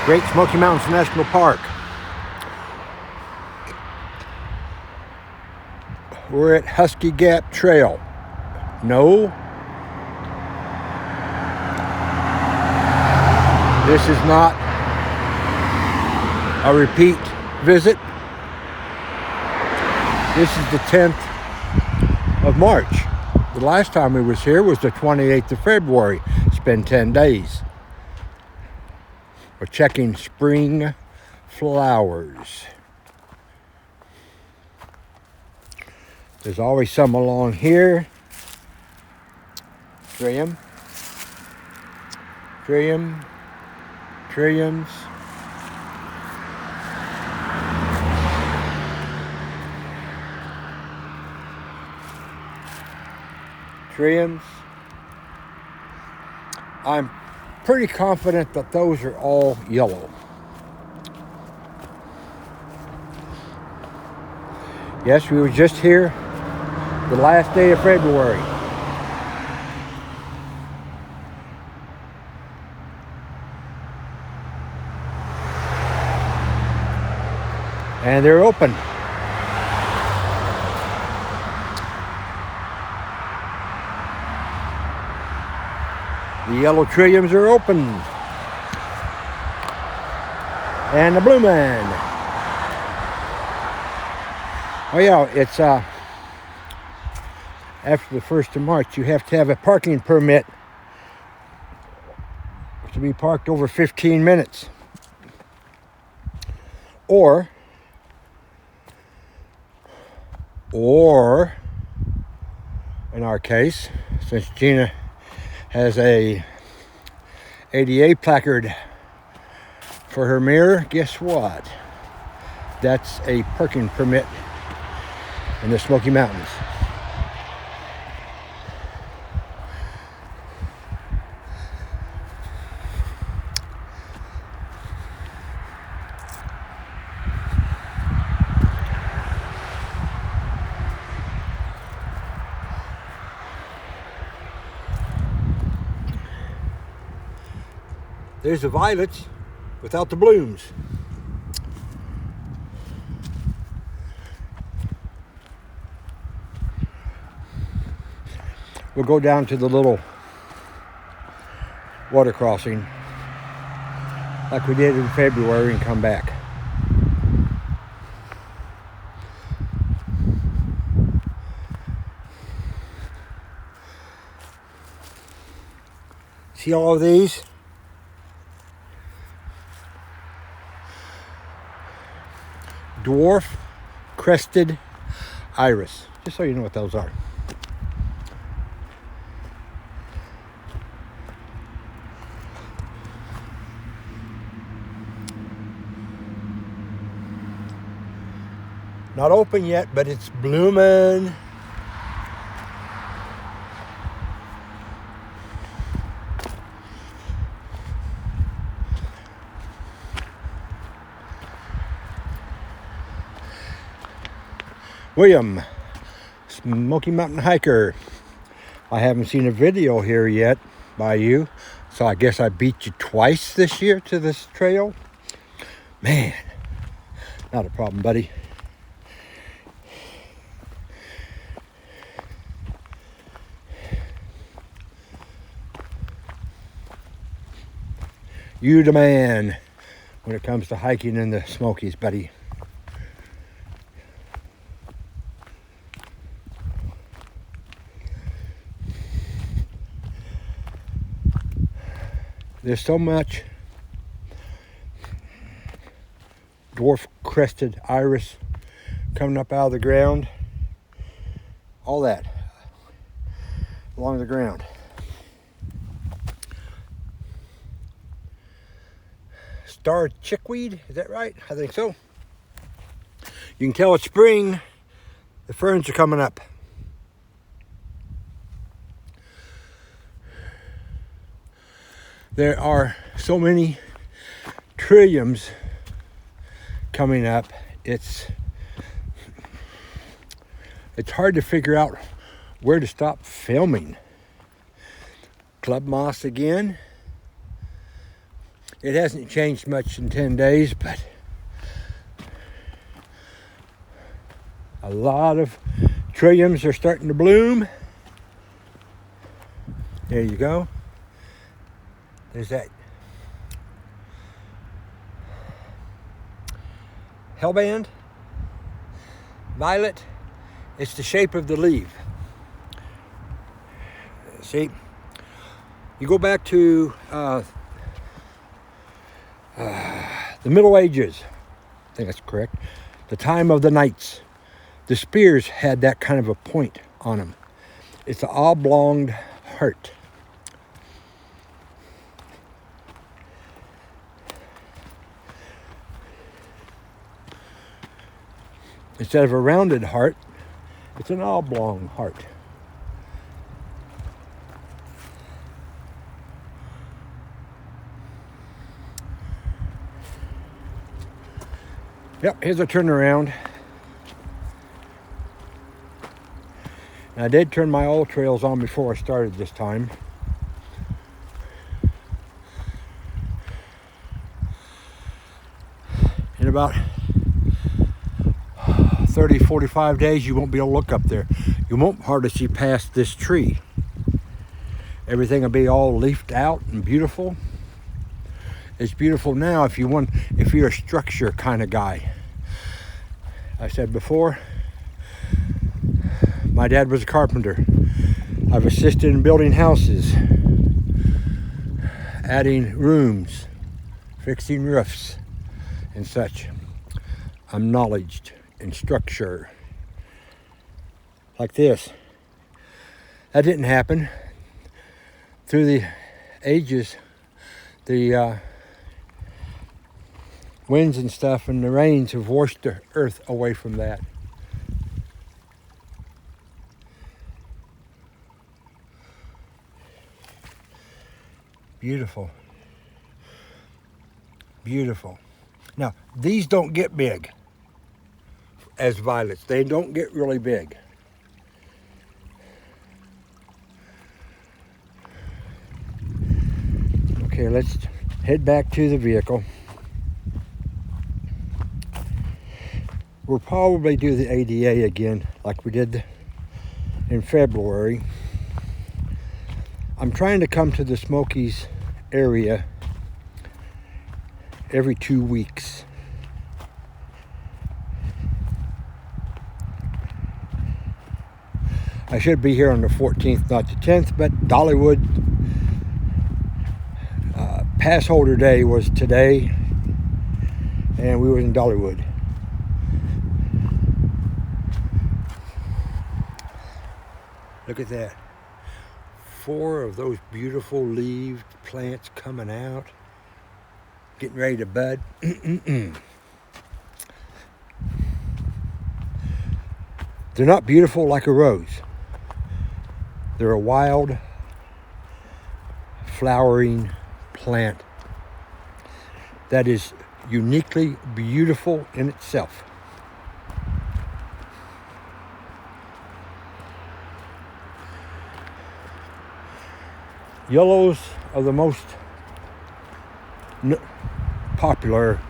Great Smoky Mountains National Park. We're at Huskey Gap Trail. No. This is not a repeat visit. This is the 10th of March. The last time we was here was the 28th of February. It's been 10 days. We're checking spring flowers. There's always some along here. Trilliums. Trilliums. I'm pretty confident that those are all yellow. Yes, we were just here the last day of February. And they're open. The yellow trilliums are open. And the blue man. Oh yeah, it's after the 1st of March, you have to have a parking permit to be parked over 15 minutes. Or in our case, since Gina has a ADA placard for her mirror, guess what? That's a parking permit in the Smoky Mountains. There's the violets without the blooms. We'll go down to the little water crossing like we did in February and come back. See all of these? Dwarf crested iris. Just so you know what those are. Not open yet, but it's blooming. William, Smoky Mountain hiker. I haven't seen a video here yet by you, so I guess I beat you twice this year to this trail. Man, not a problem, buddy. You the man when it comes to hiking in the Smokies, buddy. There's so much dwarf crested iris coming up out of the ground. All that along the ground. Star chickweed, is that right? I think so. You can tell it's spring. The ferns are coming up. There are so many trilliums coming up. It's hard to figure out where to stop filming. Club moss again. It hasn't changed much in 10 days, but a lot of trilliums are starting to bloom. There you go. There's that hellband, violet. It's the shape of the leaf. See, you go back to the Middle Ages, I think that's correct, the time of the knights. The spears had that kind of a point on them. It's an oblong heart. Instead of a rounded heart, it's an oblong heart. Yep, here's a turnaround. And I did turn my oil trails on before I started this time. In about 30, 45 days, you won't be able to look up there. You won't hardly see past this tree. Everything will be all leafed out and beautiful. It's beautiful now if you're a structure kind of guy. I said before, my dad was a carpenter. I've assisted in building houses, adding rooms, fixing roofs, and such. I'm knowledged in structure. Like this. That didn't happen. Through the ages, the winds and stuff and the rains have washed the earth away from that. Beautiful. Beautiful. Now, these don't get big as violets. They don't get really big. Okay, let's head back to the vehicle. We'll probably do the ADA again like we did in February. I'm trying to come to the Smokies area every 2 weeks. I should be here on the 14th, not the 10th, but Dollywood pass holder day was today, and we were in Dollywood. Look at that. 4 of those beautiful leaved plants coming out, getting ready to bud. They're not beautiful like a rose. They're a wild, flowering plant that is uniquely beautiful in itself. Yellows are the most popular.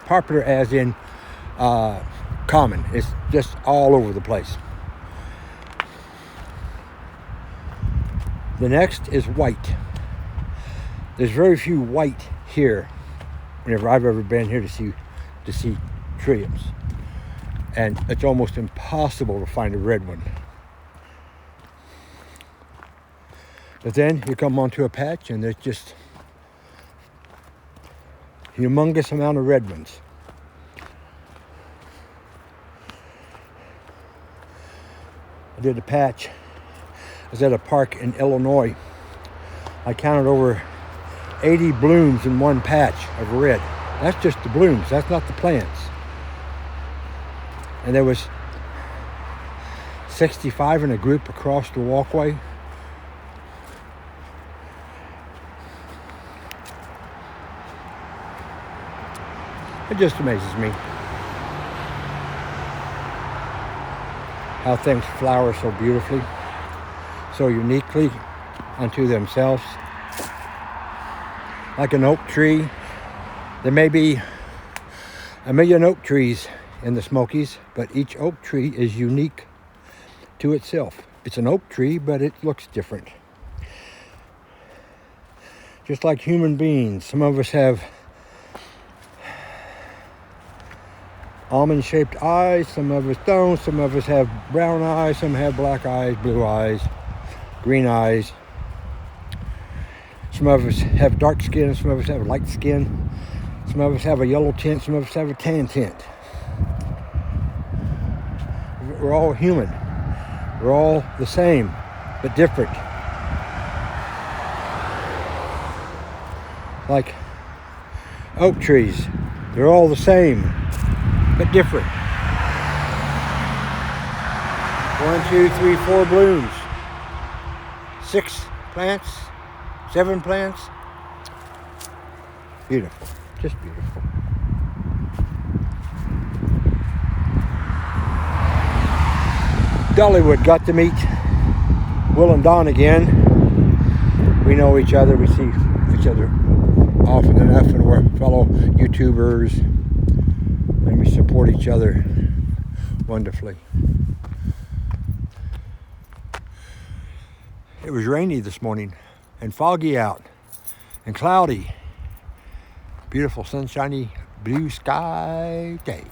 Popular as in common. It's just all over the place. The next is white. There's very few white here whenever I've ever been here to see trilliums. And it's almost impossible to find a red one. But then you come onto a patch and there's just a humongous amount of red ones. I did a patch. I was at a park in Illinois. I counted over 80 blooms in one patch of red. That's just the blooms. That's not the plants. And there was 65 in a group across the walkway. It just amazes me how things flower so beautifully, so uniquely unto themselves. like an oak tree. There may be a million oak trees in the Smokies, but each oak tree is unique to itself. It's an oak tree, but it looks different. Just like human beings, some of us have almond-shaped eyes, some of us don't. Some of us have brown eyes, some have black eyes, blue eyes, green eyes. Some of us have dark skin, some of us have light skin. Some of us have a yellow tint, some of us have a tan tint. We're all human. We're all the same, but different. Like oak trees, they're all the same, but different. 1, 2, 3, 4 blooms. 6 plants, 7 plants. Beautiful, just beautiful. Dollywood got to meet Will and Don again. We know each other, we see each other often enough, and we're fellow YouTubers, and we support each other wonderfully. It was rainy this morning and foggy out and cloudy. Beautiful sunshiny blue sky day.